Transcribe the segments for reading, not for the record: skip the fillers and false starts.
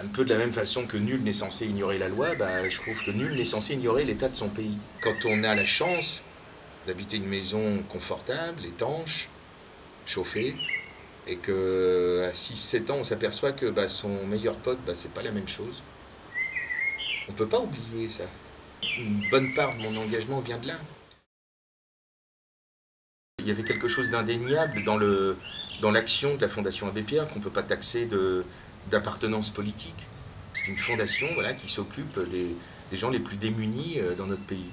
Un peu de la même façon que nul n'est censé ignorer la loi, bah, je trouve que nul n'est censé ignorer l'état de son pays. Quand on a la chance d'habiter une maison confortable, étanche, chauffée, et qu'à 6-7 ans, on s'aperçoit que bah, son meilleur pote, bah, c'est pas la même chose. On peut pas oublier ça. Une bonne part de mon engagement vient de là. Il y avait quelque chose d'indéniable dans l'action de la Fondation Abbé Pierre qu'on ne peut pas taxer d'appartenance politique. C'est une fondation voilà, qui s'occupe des gens les plus démunis dans notre pays.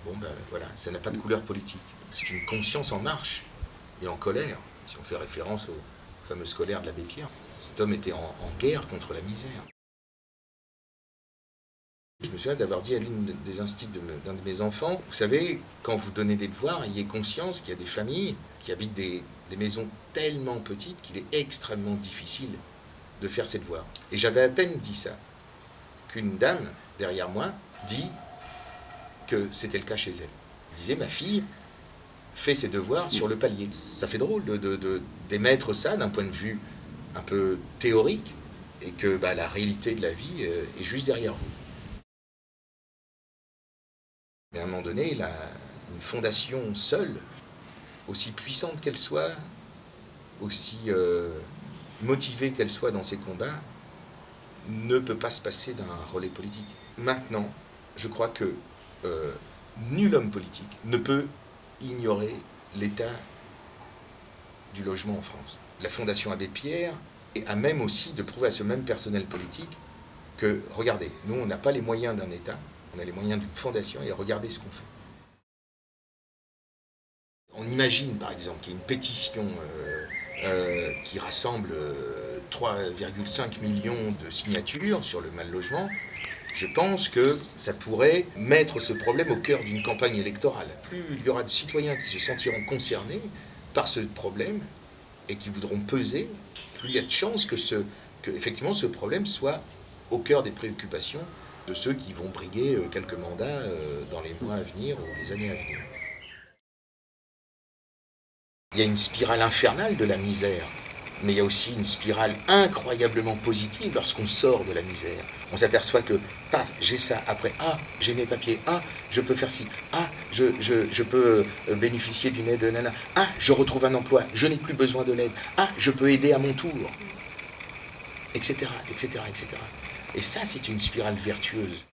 Bon, ben voilà, ça n'a pas de couleur politique. C'est une conscience en marche et en colère, si on fait référence au fameux scolaire de l'Abbé Pierre. Cet homme était en guerre contre la misère. Je me souviens d'avoir dit à l'une des instits d'un de mes enfants, vous savez, quand vous donnez des devoirs, ayez conscience qu'il y a des familles qui habitent des maisons tellement petites qu'il est extrêmement difficile de faire ces devoirs. Et j'avais à peine dit ça, qu'une dame, derrière moi, dit que c'était le cas chez elle. Elle disait, ma fille fait ses devoirs sur le palier. Ça fait drôle d'émettre ça d'un point de vue un peu théorique, et que bah, la réalité de la vie est juste derrière vous. Mais à un moment donné, une fondation seule, aussi puissante qu'elle soit, aussi motivée qu'elle soit dans ses combats, ne peut pas se passer d'un relais politique. Maintenant, je crois que nul homme politique ne peut ignorer l'état du logement en France. La Fondation Abbé Pierre a même aussi de prouver à ce même personnel politique que, regardez, nous on n'a pas les moyens d'un État, on a les moyens d'une fondation et regardez ce qu'on fait. On imagine par exemple qu'il y a une pétition qui rassemble 3,5 millions de signatures sur le mal-logement. Je pense que ça pourrait mettre ce problème au cœur d'une campagne électorale. Plus il y aura de citoyens qui se sentiront concernés par ce problème et qui voudront peser, plus il y a de chances que effectivement ce problème soit au cœur des préoccupations de ceux qui vont briguer quelques mandats dans les mois à venir ou les années à venir. Il y a une spirale infernale de la misère, mais il y a aussi une spirale incroyablement positive lorsqu'on sort de la misère. On s'aperçoit que, paf, j'ai ça, après, ah, j'ai mes papiers, ah, je peux faire ci, ah, je peux bénéficier d'une aide, nana, ah, je retrouve un emploi, je n'ai plus besoin de l'aide, ah, je peux aider à mon tour, etc., etc., etc. Et ça, c'est une spirale vertueuse.